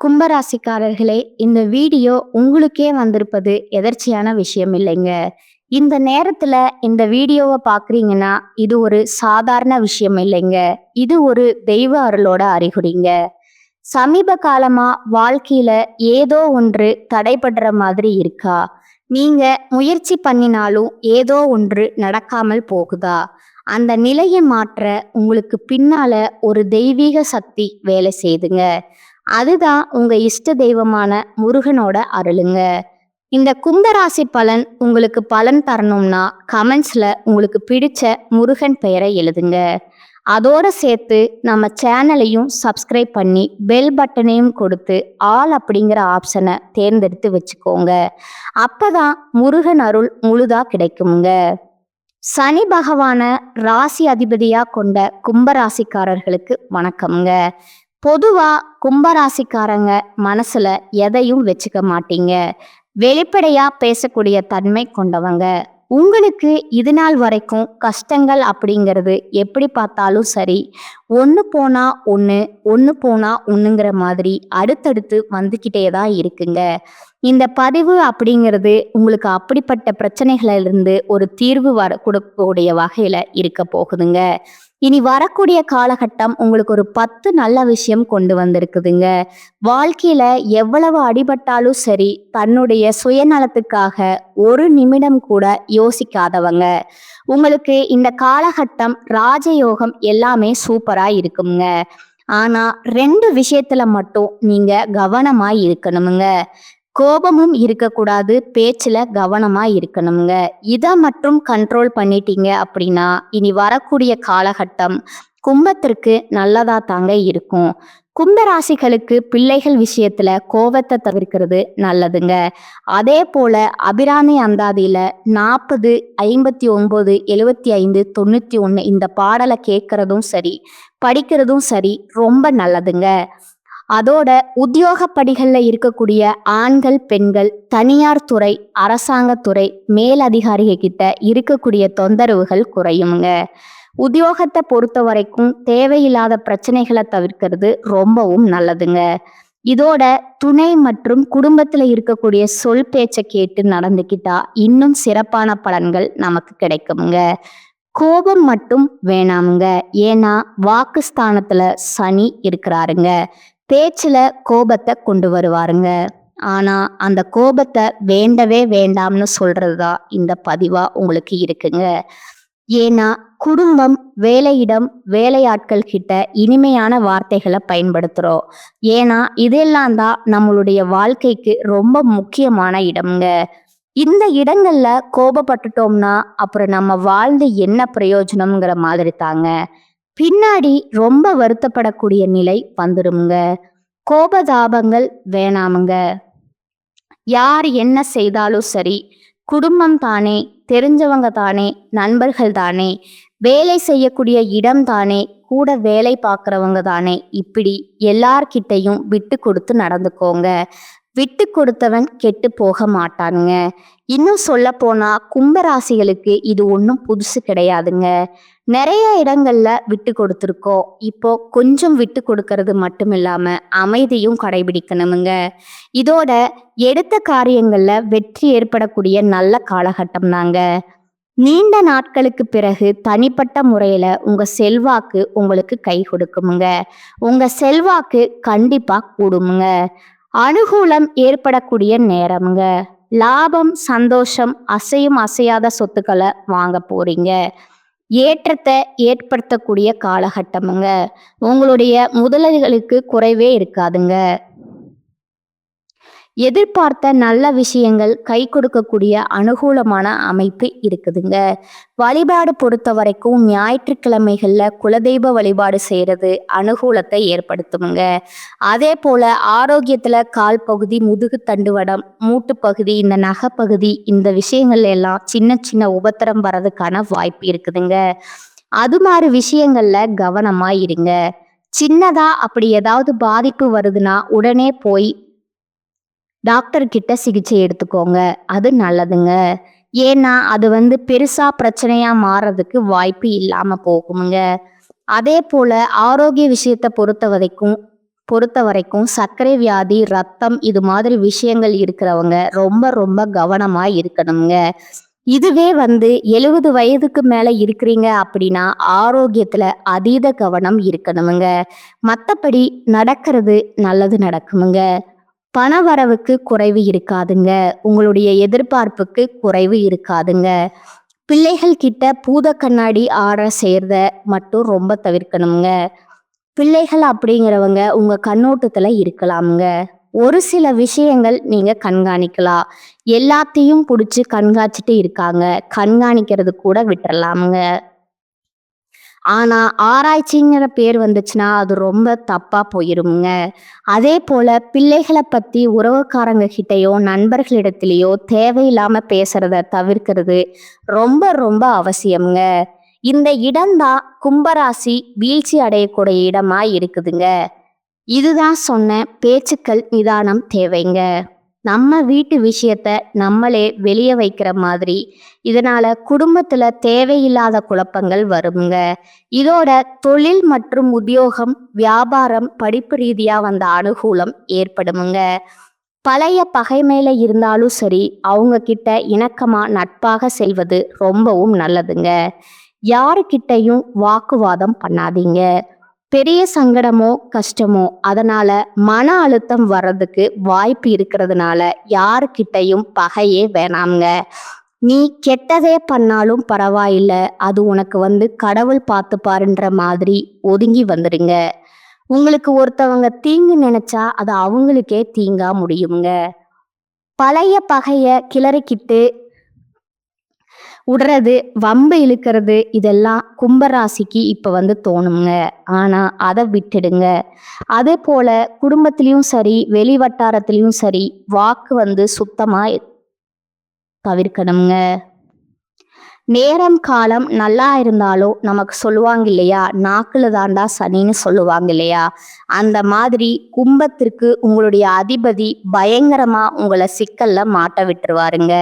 கும்பராசிக்காரர்களே, இந்த வீடியோ உங்களுக்கே வந்திருப்பது எதர்ச்சியான விஷயம் இல்லைங்க. இந்த நேரத்துல இந்த வீடியோவை பார்க்குறீங்கன்னா, இது ஒரு சாதாரண விஷயம் இல்லைங்க. இது ஒரு தெய்வ அருளோட அறிகுறிங்க. சமீப காலமா வாழ்க்கையில ஏதோ ஒன்று தடைபடுற மாதிரி இருக்கா? நீங்க முயற்சி பண்ணினாலும் ஏதோ ஒன்று நடக்காமல் போகுதா? அந்த நிலையை மாற்ற உங்களுக்கு பின்னால ஒரு தெய்வீக சக்தி வேலை செய்யுதுங்க. அதுதான் உங்க இஷ்ட தெய்வமான முருகனோட அருளுங்க. இந்த கும்பராசி பலன் உங்களுக்கு பலன் தரணும்னா கமெண்ட்ஸ்ல உங்களுக்கு பிடிச்ச முருகன் பெயரை எழுதுங்க. அதோட சேர்த்து நம்ம சேனலையும் சப்ஸ்கிரைப் பண்ணி பெல் பட்டனையும் கொடுத்து ஆல் அப்படிங்கிற ஆப்ஷனை தேர்ந்தெடுத்து வச்சுக்கோங்க. அப்பதான் முருகன் அருள் முழுதா கிடைக்குங்க. சனி பகவான ராசி அதிபதியா கொண்ட கும்பராசிக்காரர்களுக்கு வணக்கம்ங்க. பொதுவா கும்பராசிக்காரங்க மனசுல எதையும் வச்சுக்க மாட்டீங்க. வெளிப்படையா பேசக்கூடிய தன்மை கொண்டவங்க. உங்களுக்கு இது நாள் வரைக்கும் கஷ்டங்கள் அப்படிங்கிறது எப்படி பார்த்தாலும் சரி, ஒன்று போனா ஒன்று, ஒன்று போனா ஒன்றுங்கிற மாதிரி அடுத்தடுத்து வந்துக்கிட்டே தான் இருக்குங்க. இந்த பதிவு அப்படிங்கிறது உங்களுக்கு அப்படிப்பட்ட பிரச்சனைகளிலிருந்து ஒரு தீர்வு கொடுக்கக்கூடிய வகையில் இருக்க போகுதுங்க. இனி வரக்கூடிய காலகட்டம் உங்களுக்கு ஒரு 10 நல்ல விஷயம் கொண்டு வந்திருக்குதுங்க. வாழ்க்கையில எவ்வளவு அடிபட்டாலும் சரி, தன்னுடைய சுயநலத்துக்காக ஒரு நிமிடம் கூட யோசிக்காதவங்க. உங்களுக்கு இந்த காலகட்டம் ராஜயோகம் எல்லாமே சூப்பரா இருக்குங்க. ஆனா 2 விஷயத்துல மட்டும் நீங்க கவனமா இருக்கணுமுங்க. கோபமும் இருக்கக்கூடாது, பேச்சுல கவனமா இருக்கணுங்க. இதை மட்டும் கண்ட்ரோல் பண்ணிட்டீங்க அப்படின்னா இனி வரக்கூடிய காலகட்டம் கும்பத்திற்கு நல்லதா தாங்க இருக்கும். கும்பராசிகளுக்கு பிள்ளைகள் விஷயத்துல கோபத்தை தவிர்க்கிறது நல்லதுங்க. அதே போல அபிராமி அந்தாதியில 40, 59, 75, 91 இந்த பாடலை கேட்கறதும் சரி, படிக்கிறதும் சரி ரொம்ப நல்லதுங்க. அதோட உத்தியோக படிகள்ல இருக்கக்கூடிய ஆண்கள், பெண்கள், தனியார் துறை, அரசாங்கத்துறை மேலதிகாரிகள் கிட்ட இருக்கக்கூடிய தொந்தரவுகள் குறையுங்க. உத்தியோகத்தை பொறுத்த வரைக்கும் தேவையில்லாத பிரச்சனைகளை தவிர்க்கிறது ரொம்பவும் நல்லதுங்க. இதோட துணை மற்றும் குடும்பத்துல இருக்கக்கூடிய சொல் பேச்சை கேட்டு நடந்துக்கிட்டா இன்னும் சிறப்பான பலன்கள் நமக்கு கிடைக்குங்க. கோபம் மட்டும் வேணாமுங்க. ஏன்னா வாக்குஸ்தானத்துல சனி இருக்கிறாருங்க. பேச்சுல கோபத்தை கொண்டு வருவாருங்க. ஆனா அந்த கோபத்தை வேண்டவே வேண்டாம்னு சொல்றதுதான் இந்த பதிவா உங்களுக்கு இருக்குங்க. ஏன்னா குடும்பம், வேலையிடம், வேலையாட்கள் கிட்ட இனிமையான வார்த்தைகளை பயன்படுத்துறோம். ஏன்னா இதெல்லாம் தான் நம்மளுடைய வாழ்க்கைக்கு ரொம்ப முக்கியமான இடம்ங்க. இந்த இடங்கள்ல கோபப்பட்டுட்டோம்னா அப்புறம் நம்ம வாழ்ந்து என்ன பிரயோஜனம்ங்கிற மாதிரி தாங்க. பின்னாடி ரொம்ப வருத்தப்படக்கூடிய நிலை வந்துருங்க. கோபதாபங்கள் வேணாமுங்க. யார் என்ன செய்தாலும் சரி, குடும்பம் தானே, தெரிஞ்சவங்க தானே, நண்பர்கள் தானே, வேலை செய்யக்கூடிய இடம் தானே, கூட வேலை பார்க்குறவங்க தானே, இப்படி எல்லார்கிட்டையும் விட்டு கொடுத்து நடந்துக்கோங்க. விட்டு கொடுத்தவன் கெட்டு போக மாட்டானுங்க. இன்னும் சொல்ல போனா கும்பராசிகளுக்கு இது ஒன்றும் புதுசு கிடையாதுங்க. நிறைய இடங்கள்ல விட்டு கொடுத்துருக்கோம். இப்போ கொஞ்சம் விட்டு கொடுக்கறது மட்டும் இல்லாம அமைதியும் கடைபிடிக்கணுமுங்க. இதோட எடுத்த காரியங்கள்ல வெற்றி ஏற்படக்கூடிய நல்ல காலகட்டம் தாங்க. நீண்ட நாட்களுக்கு பிறகு தனிப்பட்ட முறையில உங்க செல்வாக்கு உங்களுக்கு கை கொடுக்குமுங்க. உங்க செல்வாக்கு கண்டிப்பா கூடுமுங்க. அனுகூலம் ஏற்படக்கூடிய நேரம்ங்க. லாபம், சந்தோஷம், அசையும் அசையாத சொத்துக்களை வாங்க போறீங்க. ஏற்றத்தை ஏற்படுத்தக்கூடிய காலகட்டமுங்க. உங்களுடைய முதலீடுகளுக்கு குறைவே இருக்காதுங்க. எதிர்பார்த்த நல்ல விஷயங்கள் கை கொடுக்கக்கூடிய அனுகூலமான அமைப்பு இருக்குதுங்க. வழிபாடு பொறுத்த வரைக்கும் ஞாயிற்றுக்கிழமைகள்ல குலதெய்வ வழிபாடு செய்யறது அனுகூலத்தை ஏற்படுத்துமுங்க. அதே போல ஆரோக்கியத்துல கால் பகுதி, முதுகு தண்டுவடம், மூட்டு பகுதி, இந்த நகைப்பகுதி இந்த விஷயங்கள்ல எல்லாம் சின்ன சின்ன உபத்திரம் வர்றதுக்கான வாய்ப்பு இருக்குதுங்க. அது மாதிரி விஷயங்கள்ல கவனமா இருங்க. சின்னதா அப்படி ஏதாவது பாதிப்பு வருதுன்னா உடனே போய் டாக்டர் கிட்ட சிகிச்சை எடுத்துக்கோங்க. அது நல்லதுங்க. ஏன்னா அது பெருசா பிரச்சனையா மாறதுக்கு வாய்ப்பு இல்லாம போகுமுங்க. அதே போல ஆரோக்கிய விஷயத்தை பொறுத்த வரைக்கும் பொறுத்த வரைக்கும் சர்க்கரை வியாதி, ரத்தம் இது மாதிரி விஷயங்கள் இருக்கிறவங்க ரொம்ப ரொம்ப கவனமா இருக்கணுங்க. இதுவே 70 வயதுக்கு மேல இருக்கிறீங்க அப்படின்னா ஆரோக்கியத்துல அதீத கவனம் இருக்கணுமுங்க. மத்தபடி நடக்கிறது நல்லது நடக்குமுங்க. பணவரவுக்கு குறைவு இருக்காதுங்க. உங்களுடைய எதிர்பார்ப்புக்கு குறைவு இருக்காதுங்க. பிள்ளைகள் கிட்ட பூத கண்ணாடி ஆட செய்யறத மட்டும் ரொம்ப தவிர்க்கணுங்க. பிள்ளைகள் அப்படிங்கிறவங்க உங்க கண்ணோட்டத்துல இருக்கலாமுங்க. ஒரு சில விஷயங்கள் நீங்க கண்காணிக்கலாம். எல்லாத்தையும் புடிச்சு கண்காணிச்சுட்டு இருக்காங்க. கண்காணிக்கிறது கூட விட்டுறலாமுங்க. ஆனா ஆராய்ச்சிங்கிற பேர் வந்துச்சுன்னா அது ரொம்ப தப்பா போயிருமுங்க. அதே போல பிள்ளைகளை பத்தி உறவுக்காரங்க கிட்டயோ நண்பர்களிடத்திலேயோ தேவையில்லாம பேசுறத தவிர்க்கிறது ரொம்ப ரொம்ப அவசியம்ங்க. இந்த இடம்தான் கும்பராசி வீழ்ச்சி அடையக்கூடிய இடமா இருக்குதுங்க. இதுதான் சொன்ன பேச்சுக்கள் நிதானம் தேவைங்க. நம்ம வீட்டு விஷயத்த நம்மளே வெளியே வைக்கிற மாதிரி இதனால குடும்பத்துல தேவையில்லாத குழப்பங்கள் வருங்க. இதோட தொழில் மற்றும் உத்தியோகம், வியாபாரம், படிப்பு ரீதியா வந்த அனுகூலம் ஏற்படுமுங்க. பழைய பகைமையில இருந்தாலும் சரி, அவங்க கிட்ட இணக்கமா நட்பாக செல்வது ரொம்பவும் நல்லதுங்க. யாருக்கிட்டையும் வாக்குவாதம் பண்ணாதீங்க. பெரிய சங்கடமோ கஷ்டமோ அதனால மன அழுத்தம் வர்றதுக்கு வாய்ப்பு இருக்கிறதுனால யாருக்கிட்டையும் பகையே வேணாம்ங்க. நீ கெட்டதே பண்ணாலும் பரவாயில்ல, அது உனக்கு கடவுள் பார்த்துப்பாருன்ற மாதிரி ஒதுங்கி வந்துடுங்க. உங்களுக்கு ஒருத்தவங்க தீங்கு நினைச்சா அது அவங்களுக்கே தீங்கா முடியுங்க. பழைய பகைய கிளறிக்கிட்டு உடுறது, வம்பு இழுக்கிறது இதெல்லாம் கும்பராசிக்கு இப்ப தோணுங்க. ஆனா அதை விட்டுடுங்க. அதே போல குடும்பத்திலயும் சரி, வெளி வட்டாரத்திலயும் சரி வாக்கு சுத்தமா தவிர்க்கணுங்க. நேரம் காலம் நல்லா இருந்தாலும் நமக்கு சொல்லுவாங்க இல்லையா, நாக்குல தாண்டா சனின்னு சொல்லுவாங்க இல்லையா, அந்த மாதிரி கும்பத்திற்கு உங்களுடைய அதிபதி பயங்கரமா உங்களை சிக்கல்ல மாட்ட விட்டுருவாருங்க.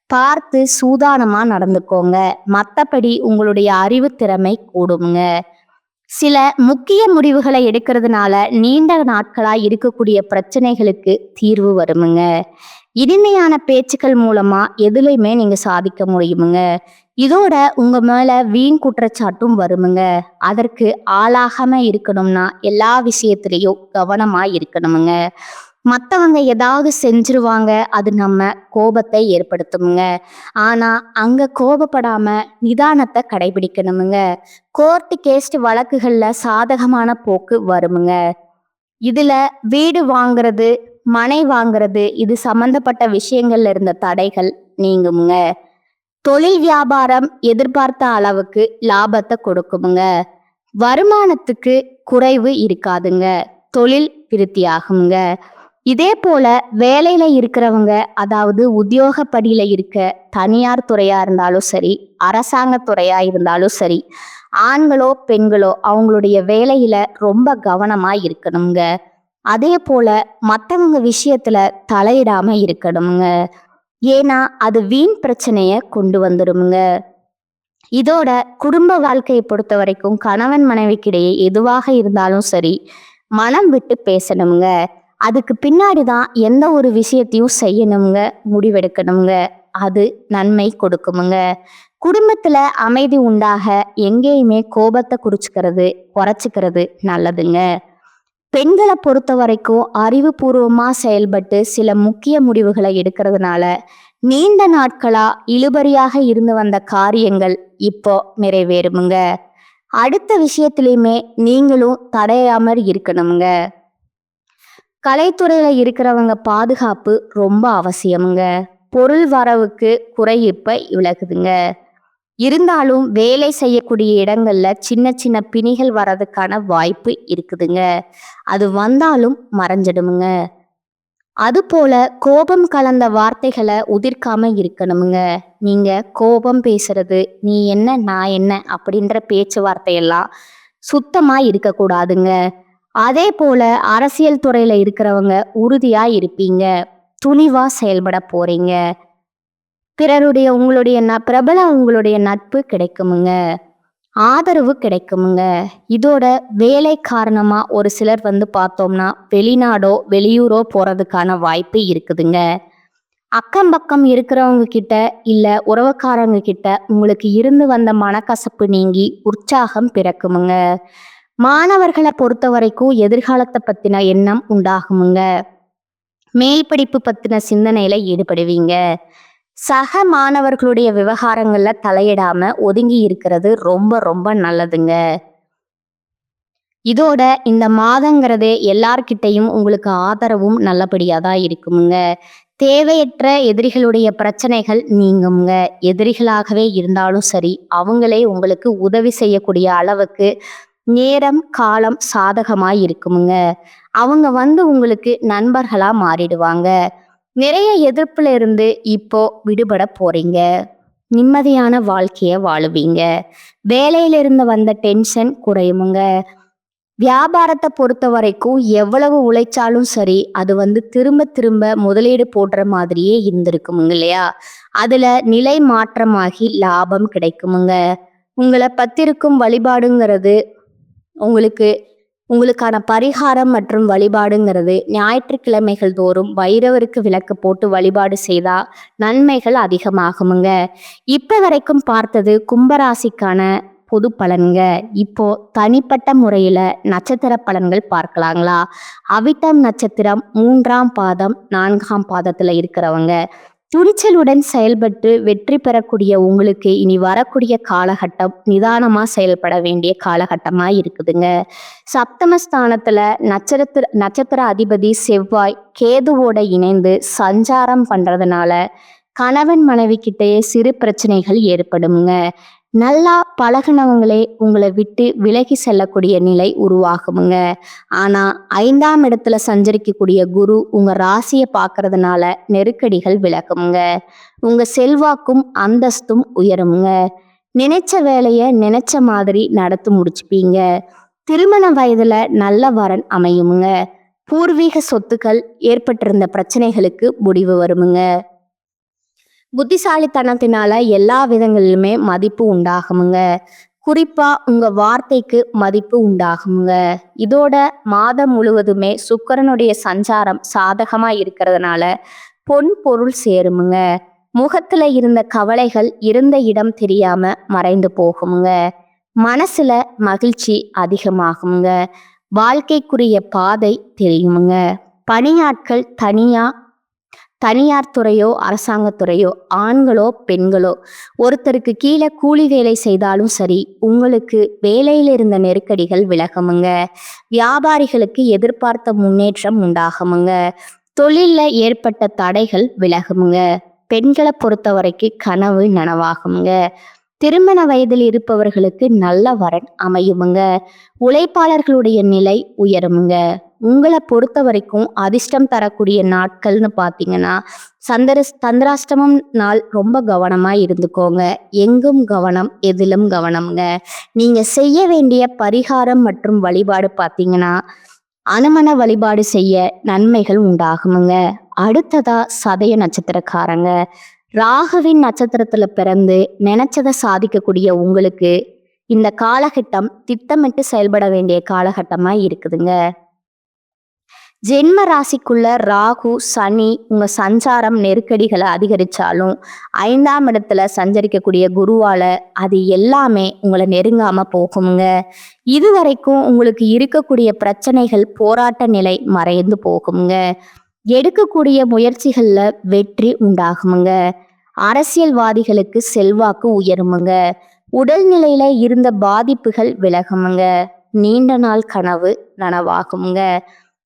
பார்த்து சூதானமா நடந்துக்கோங்க. மற்றபடி உங்களுடைய அறிவு திறமை கூடுங்க. சில முக்கிய முடிவுகளை எடுக்கிறதுனால நீண்ட நாட்களா இருக்கக்கூடிய பிரச்சனைகளுக்கு தீர்வு வருமுங்க. இனிமையான பேச்சுக்கள் மூலமா எதுலையுமே நீங்க சாதிக்க முடியுமுங்க. இதோட உங்க மேல வீண் குற்றச்சாட்டும் வருமுங்க. அதற்கு ஆளாகாம இருக்கணும்னா எல்லா விஷயத்திலையும் கவனமா இருக்கணுமுங்க. மற்றவங்க ஏதாவது செஞ்சிருவாங்க, அது நம்ம கோபத்தை ஏற்படுத்துமுங்க. ஆனா அங்க கோபப்படாம நிதானத்தை கடைபிடிக்கணுமுங்க. கோர்ட்டு கேஸ்ட் வழக்குகள்ல சாதகமான போக்கு வருமுங்க. இதுல வீடு வாங்குறது, மனை வாங்குறது இது சம்பந்தப்பட்ட விஷயங்கள்ல இருந்த தடைகள் நீங்குமுங்க. தொழில் வியாபாரம் எதிர்பார்த்த அளவுக்கு லாபத்தை கொடுக்குமுங்க. வருமானத்துக்கு குறைவு இருக்காதுங்க. தொழில் விருத்தியாகுங்க. இதே போல வேலையில இருக்கிறவங்க, அதாவது உத்தியோகப்படியில இருக்க தனியார் துறையா இருந்தாலும் சரி, அரசாங்க துறையா இருந்தாலும் சரி, ஆண்களோ பெண்களோ அவங்களுடைய வேலையில ரொம்ப கவனமா இருக்கணுங்க. அதே போல மற்றவங்க விஷயத்துல தலையிடாம இருக்கணுங்க. ஏன்னா அது வீண் பிரச்சனைய கொண்டு வந்துடுமுங்க. இதோட குடும்ப வாழ்க்கையை பொறுத்த வரைக்கும் கணவன் மனைவிக்கிடையே எதுவாக இருந்தாலும் சரி, மனம் விட்டு பேசணுங்க. அதுக்கு பின்னாடி தான் எந்த ஒரு விஷயத்தையும் செய்யணுங்க, முடிவெடுக்கணுங்க. அது நன்மை கொடுக்குமுங்க. குடும்பத்துல அமைதி உண்டாக எங்கேயுமே கோபத்தை குறைச்சிக்கிறது நல்லதுங்க. பெண்களை பொறுத்த வரைக்கும் அறிவுபூர்வமா செயல்பட்டு சில முக்கிய முடிவுகளை எடுக்கிறதுனால நீண்ட நாட்களா இழுபறியாக இருந்து வந்த காரியங்கள் இப்போ நிறைவேறுமுங்க. அடுத்த விஷயத்திலையுமே நீங்களும் தடையாம இருக்கணுங்க. கலைத்துறையில இருக்கிறவங்க பாதுகாப்பு ரொம்ப அவசியமுங்க. பொருள் வரவுக்கு குறை இப்ப விலகுதுங்க. இருந்தாலும் வேலை செய்யக்கூடிய இடங்கள்ல சின்ன சின்ன பிணிகள் வர்றதுக்கான வாய்ப்பு இருக்குதுங்க. அது வந்தாலும் மறைஞ்சிடுமுங்க. அதுபோல கோபம் கலந்த வார்த்தைகளை உதிர்க்காம இருக்கணுமுங்க. நீங்க கோபம் பேசுறது, நீ என்ன நான் என்ன அப்படின்ற பேச்சுவார்த்தையெல்லாம் சுத்தமா இருக்கக்கூடாதுங்க. அதே போல அரசியல் துறையில இருக்கிறவங்க உறுதியா இருப்பீங்க. துணிவா செயல்பட போறீங்க. உங்களுடைய பிரபல உங்களுடைய நட்பு கிடைக்குமுங்க. ஆதரவு கிடைக்குமுங்க. இதோட வேலை காரணமா ஒரு சிலர் பார்த்தோம்னா வெளிநாடோ வெளியூரோ போறதுக்கான வாய்ப்பு இருக்குதுங்க. அக்கம் பக்கம் இருக்கிறவங்க கிட்ட இல்ல உறவுக்காரங்க கிட்ட உங்களுக்கு இருந்து வந்த மனக்கசப்பு நீங்கி உற்சாகம் பிறக்குமுங்க. மாணவர்களை பொறுத்த வரைக்கும் எதிர்காலத்தை பத்தின எண்ணம் உண்டாகுமுங்க. மேல் படிப்பு பத்தின சிந்தனையில ஈடுபடுவீங்க. சக மாணவர்களுடைய விவகாரங்கள்ல தலையிடாம ஒதுங்கி இருக்கிறது ரொம்ப ரொம்ப நல்லதுங்க. இதோட இந்த மாதங்கிறதே எல்லார்கிட்டையும் உங்களுக்கு ஆதரவும் நல்லபடியா தான் இருக்குமுங்க. தேவையற்ற எதிரிகளுடைய பிரச்சனைகள் நீங்குங்க. எதிரிகளாகவே இருந்தாலும் சரி, அவங்களே உங்களுக்கு உதவி செய்யக்கூடிய அளவுக்கு நேரம் காலம் சாதகமாய் இருக்குமுங்க. அவங்க உங்களுக்கு நண்பர்களா மாறிடுவாங்க. நிறைய எதிர்ப்புல இருந்து இப்போ விடுபட போறீங்க. நிம்மதியான வாழ்க்கைய வாழுவீங்க. வேலையிலிருந்து வந்த டென்ஷன் குறையுமுங்க. வியாபாரத்தை பொறுத்த வரைக்கும் எவ்வளவு உழைச்சாலும் சரி, அது திரும்ப திரும்ப முதலீடு போடுற மாதிரியே இருந்திருக்குமுங்க இல்லையா? அதுல நிலை மாற்றமாகி லாபம் கிடைக்குமுங்க. உங்களை பத்திருக்கும் வழிபாடுங்கிறது உங்களுக்கு உங்களுக்கான பரிகாரம் மற்றும் வழிபாடுங்கிறது ஞாயிற்றுக்கிழமைகள் தோறும் பைரவருக்கு விளக்கு போட்டு வழிபாடு செய்தா நன்மைகள் அதிகமாகுமுங்க. இப்ப வரைக்கும் பார்த்தது கும்பராசிக்கான பொது பலன்க. இப்போ தனிப்பட்ட முறையில நட்சத்திர பலன்கள் பார்க்கலாங்களா? அவிட்டம் நட்சத்திரம் 3ஆம் பாதம் 4ஆம் பாதத்துல இருக்கிறவங்க துணிச்சலுடன் செயல்பட்டு வெற்றி பெறக்கூடிய உங்களுக்கு இனி வரக்கூடிய காலகட்டம் நிதானமா செயல்பட வேண்டிய காலகட்டமா இருக்குதுங்க. சப்தமஸ்தானத்துல நட்சத்திர அதிபதி செவ்வாய் கேதுவோட இணைந்து சஞ்சாரம் பண்றதுனால கணவன் மனைவி கிட்டேயே சிறு பிரச்சனைகள் ஏற்படுங்க. நல்லா பழகினவங்களே உங்களை விட்டு விலகி செல்லக்கூடிய நிலை உருவாகுமுங்க. ஆனா 5ஆம் இடத்துல சஞ்சரிக்கக்கூடிய குரு உங்க ராசியை பார்க்கறதுனால நெருக்கடிகள் விலகுமுங்க. உங்க செல்வாக்கும் அந்தஸ்தும் உயருமுங்க. நினைச்ச வேலைய நினைச்ச மாதிரி நடத்தி முடிச்சுப்பீங்க. திருமண வயதுல நல்ல வரன் அமையுமுங்க. பூர்வீக சொத்துக்கள் ஏற்பட்டிருந்த பிரச்சனைகளுக்கு முடிவு வருமுங்க. புத்திசாலித்தனத்தினால எல்லா விதங்களிலுமே மதிப்பு உண்டாகுமுங்க. குறிப்பா உங்க வார்த்தைக்கு மதிப்பு உண்டாகுமுங்க. இதோட மாதம் முழுவதுமே சுக்கிரனுடைய சஞ்சாரம் சாதகமா இருக்கிறதுனால பொன் பொருள் சேருமுங்க. முகத்துல இருந்த கவலைகள் இருந்த இடம் தெரியாம மறைந்து போகுமுங்க. மனசுல மகிழ்ச்சி அதிகமாகுமுங்க. வாழ்க்கைக்குரிய பாதை தெரியுமுங்க. பணியாட்கள் தனியார் துறையோ அரசாங்கத்துறையோ ஆண்களோ பெண்களோ ஒருத்தருக்கு கீழே கூலி வேலை செய்தாலும் சரி, உங்களுக்கு வேலையில் இருந்த நெருக்கடிகள் விலகுமுங்க. வியாபாரிகளுக்கு எதிர்பார்த்த முன்னேற்றம் உண்டாகுமுங்க. தொழில்ல ஏற்பட்ட தடைகள் விலகுமுங்க. பெண்களை பொறுத்த வரைக்கும் கனவு நனவாகுமுங்க. திருமண வயதில் இருப்பவர்களுக்கு நல்ல வரன் அமையுமுங்க. உழைப்பாளர்களுடைய நிலை உயருமுங்க. உங்களை பொறுத்த வரைக்கும் அதிர்ஷ்டம் தரக்கூடிய நாட்கள்னு பார்த்தீங்கன்னா சந்திராஷ்டமம் நாள் ரொம்ப கவனமா இருந்துக்கோங்க. எங்கும் கவனம் எதிலும் கவனம்ங்க. நீங்க செய்ய வேண்டிய பரிகாரம் மற்றும் வழிபாடு பார்த்தீங்கன்னா அனுமன வழிபாடு செய்ய நன்மைகள் உண்டாகுமுங்க. அடுத்ததா சதய நட்சத்திரக்காரங்க. ராகுவின் நட்சத்திரத்துல பிறந்து நினைச்சதை சாதிக்கக்கூடிய உங்களுக்கு இந்த காலகட்டம் திட்டமிட்டு செயல்பட வேண்டிய காலகட்டமா இருக்குதுங்க. ஜென்ம ராசிக்குள்ள ராகு சனி உங்க சஞ்சாரம் நெருக்கடிகளை அதிகரிச்சாலும் 5ஆம் இடத்துல சஞ்சரிக்கக்கூடிய குருவால அது எல்லாமே உங்களை நெருங்காம போகுமுங்க. இதுவரைக்கும் உங்களுக்கு இருக்கக்கூடிய பிரச்சனைகள் போராட்ட நிலை மறைந்து போகுமுங்க. எடுக்கக்கூடிய முயற்சிகள்ல வெற்றி உண்டாகுமுங்க. அரசியல்வாதிகளுக்கு செல்வாக்கு உயருமுங்க. உடல்நிலையில இருந்த பாதிப்புகள் விலகுமுங்க. நீண்ட நாள் கனவு நனவாகுமுங்க.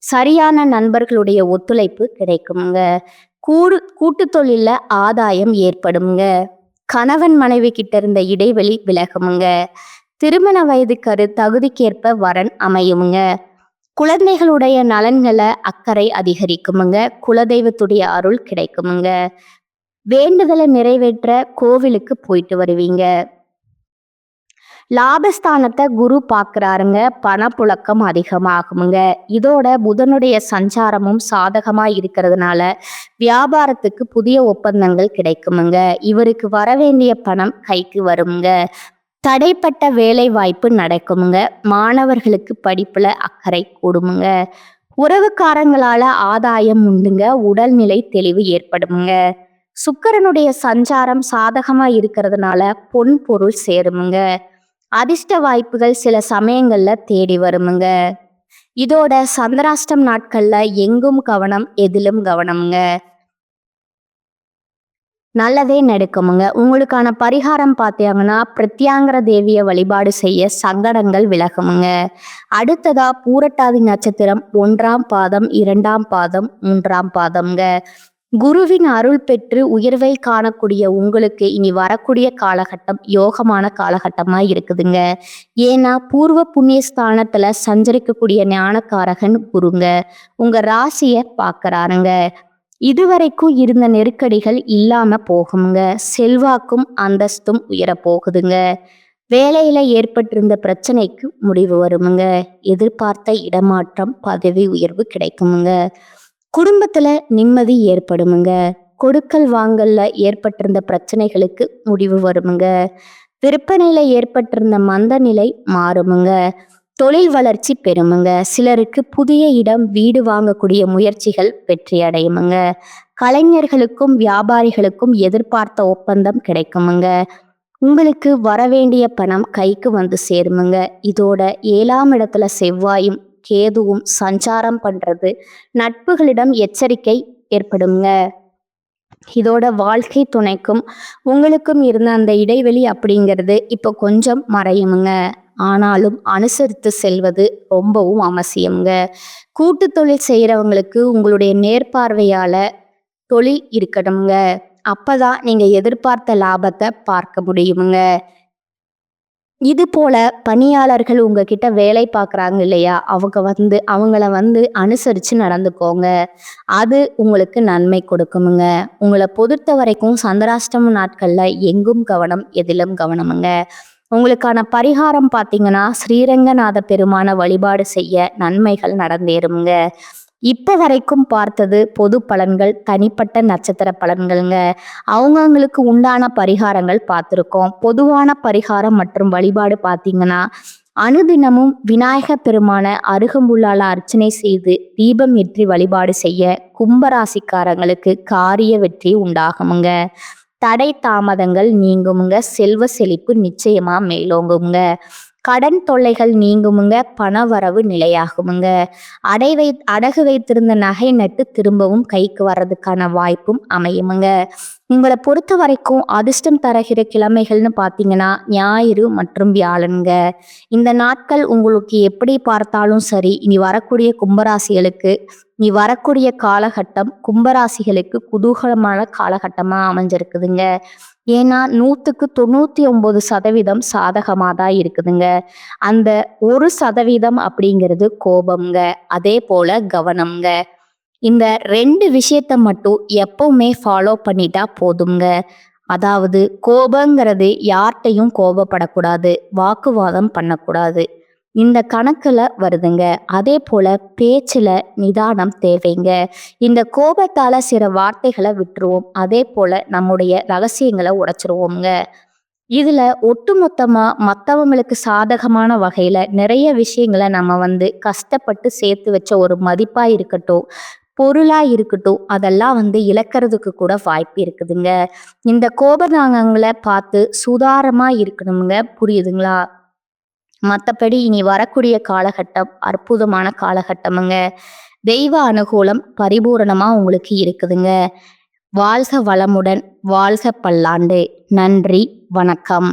சரியான நண்பர்களுடைய ஒத்துழைப்பு கிடைக்குமுங்க. கூட்டு தொழில ஆதாயம் ஏற்படுமுங்க. கணவன் மனைவி கிட்ட இருந்த இடைவெளி விலகுமுங்க. திருமண வயதுக்கு தகுதிக்கேற்ப வரன் அமையுமுங்க. குழந்தைகளுடைய நலன்களை அக்கறை அதிகரிக்குமுங்க. குலதெய்வத்துடைய அருள் கிடைக்குமுங்க. வேண்டுதலை நிறைவேற்ற கோவிலுக்கு போயிட்டு வருவீங்க. லாபஸ்தானத்தை குரு பார்க்குறாருங்க. பணப்புழக்கம் அதிகமாகுமுங்க. இதோட புதனுடைய சஞ்சாரமும் சாதகமா இருக்கிறதுனால வியாபாரத்துக்கு புதிய ஒப்பந்தங்கள் கிடைக்குமுங்க. இவருக்கு வரவேண்டிய பணம் கைக்கு வருமுங்க. தடைப்பட்ட வேலை வாய்ப்பு நடக்குமுங்க. மாணவர்களுக்கு படிப்புல அக்கறை கூடுமுங்க. உறவுக்காரங்களால ஆதாயம் உண்டுங்க. உடல்நிலை தெளிவு ஏற்படுமுங்க. சுக்கிரனுடைய சஞ்சாரம் சாதகமா இருக்கிறதுனால பொன் பொருள் சேருமுங்க. அதிர்ஷ்ட வாய்ப்புகள் சில சமயங்கள்ல தேடி வருமுங்க. இதோட சந்திராஷ்டம் நாட்கள்ல எங்கும் கவனம், எதிலும் கவனம்ங்க. நல்லதே நடக்குமுங்க. உங்களுக்கான பரிகாரம் பார்த்தீங்கன்னா, பிரத்யாங்கர தேவிய வழிபாடு செய்ய சங்கடங்கள் விலகுமுங்க. அடுத்ததா பூரட்டாதி நட்சத்திரம் 1ஆம் பாதம், 2ஆம் பாதம், 3ஆம் பாதம்ங்க. குருவின் அருள் பெற்று உயர்வை காணக்கூடிய உங்களுக்கு இனி வரக்கூடிய காலகட்டம் யோகமான காலகட்டமா இருக்குதுங்க. ஏன்னா பூர்வ புண்ணிய ஸ்தானத்துல சஞ்சரிக்கக்கூடிய ஞானக்காரகன் குருங்க. உங்க ராசிய பார்க்கறாருங்க. இதுவரைக்கும் இருந்த நெருக்கடிகள் இல்லாம போகுங்க. செல்வாக்கும் அந்தஸ்தும் உயர போகுதுங்க. வேலையில ஏற்பட்டிருந்த பிரச்சனைக்கு முடிவு வருமுங்க. எதிர்பார்த்த இடமாற்றம், பதவி உயர்வு கிடைக்குமுங்க. குடும்பத்துல நிம்மதி ஏற்படுமுங்க. கொடுக்கல் வாங்கல்ல ஏற்பட்டிருந்த பிரச்சனைகளுக்கு முடிவு வருமுங்க. விற்பனையில ஏற்பட்டிருந்த மந்த நிலை மாறுமுங்க. தொழில் வளர்ச்சி பெறுமுங்க. சிலருக்கு புதிய இடம், வீடு வாங்கக்கூடிய முயற்சிகள் வெற்றி அடையுமுங்க. கலைஞர்களுக்கும் வியாபாரிகளுக்கும் எதிர்பார்த்த ஒப்பந்தம் கிடைக்குமுங்க. உங்களுக்கு வரவேண்டிய பணம் கைக்கு வந்து சேருமுங்க. இதோட 7ஆம் இடத்துல செவ்வாயும் கேதுவும் சஞ்சாரம் பண்றது நட்புகளிடம் எச்சரிக்கை ஏற்படுங்க. இதோட வாழ்க்கை துணைக்கும் உங்களுக்கும் இருந்த அந்த இடைவெளி அப்படிங்கிறது இப்போ கொஞ்சம் மறையுமுங்க. ஆனாலும் அனுசரித்து செல்வது ரொம்பவும் அவசியம்ங்க. கூட்டு தொழில் செய்யறவங்களுக்கு உங்களுடைய நேர்பார்வையால தொழில் இருக்கணுங்க. அப்பதான் நீங்க எதிர்பார்த்த லாபத்தை பார்க்க முடியுமுங்க. இது போல பணியாளர்கள் உங்ககிட்ட வேலை பார்க்குறாங்க இல்லையா, அவங்கள அனுசரித்து நடந்துக்கோங்க. அது உங்களுக்கு நன்மை கொடுக்குமுங்க. உங்களை பொறுத்த வரைக்கும் சந்திராஷ்டம நாட்களில் எங்கும் கவனம், எதிலும் கவனமுங்க. உங்களுக்கான பரிகாரம் பார்த்தீங்கன்னா, ஸ்ரீரங்கநாத பெருமான வழிபாடு செய்ய நன்மைகள் நடந்தேறுமுங்க. இப்போ வரைக்கும் பார்த்தது பொது பலன்கள், தனிப்பட்ட நட்சத்திர பலன்கள்ங்க. அவங்கவுங்களுக்கு உண்டான பரிகாரங்கள் பார்த்துருக்கோம். பொதுவான பரிகாரம் மற்றும் வழிபாடு பார்த்தீங்கன்னா, அனுதினமும் விநாயக பெருமான அருகம்புல்லால அர்ச்சனை செய்து தீபம் ஏற்றி வழிபாடு செய்ய கும்பராசிக்காரங்களுக்கு காரிய வெற்றி உண்டாகுமுங்க. தடை தாமதங்கள் நீங்குமுங்க. செல்வ செழிப்பு நிச்சயமா மேலோங்குங்க. கடன் தொல்லைகள் நீங்குமுங்க. பண வரவு நிலையாகுமுங்க. அடகு வைத்திருந்த நகை நட்டு திரும்பவும் கைக்கு வர்றதுக்கான வாய்ப்பும் அமையுமுங்க. உங்களை பொறுத்த வரைக்கும் அதிர்ஷ்டம் தருகிற கிழமைகள்னு பார்த்தீங்கன்னா, ஞாயிறு மற்றும் வியாழனுங்க. இந்த நாட்கள் உங்களுக்கு எப்படி பார்த்தாலும் சரி, இனி வரக்கூடிய காலகட்டம் கும்பராசிகளுக்கு குதூகலமான காலகட்டமாக அமைஞ்சிருக்குதுங்க. ஏன்னா 100க்கு 99% சாதகமாக தான் இருக்குதுங்க. அந்த 1% அப்படிங்கிறது கோபம்ங்க. அதே போல கவனம்ங்க. இந்த 2 விஷயத்த மட்டும் எப்பவுமே ஃபாலோ பண்ணிட்டா போதுங்க. அதாவது கோபங்கிறது யார்கிட்டையும் கோபப்படக்கூடாது, வாக்குவாதம் பண்ணக்கூடாது. இந்த கணக்குல வருதுங்க. அதே போல பேச்சுல நிதானம் தேவைங்க. இந்த கோபத்தால சில வார்த்தைகளை விட்டுருவோம். அதே போல நம்முடைய ரகசியங்களை உடைச்சிருவோம்ங்க. இதுல ஒட்டுமொத்தமா மற்றவங்களுக்கு சாதகமான வகையில நிறைய விஷயங்களை நம்ம கஷ்டப்பட்டு சேர்த்து வச்ச ஒரு மதிப்பா இருக்கட்டும், பொருளா இருக்கட்டும், அதெல்லாம் இழக்கிறதுக்கு கூட வாய்ப்பு இருக்குதுங்க. இந்த கோபதாங்கங்களை பார்த்து சுதாரமா இருக்கணுங்க. புரியுதுங்களா? மற்றபடி இனி வரக்கூடிய காலகட்டம் அற்புதமான காலகட்டமுங்க. தெய்வ அனுகூலம் பரிபூரணமா உங்களுக்கு இருக்குதுங்க. வாழ்க வளமுடன், வாழ்க பல்லாண்டு. நன்றி, வணக்கம்.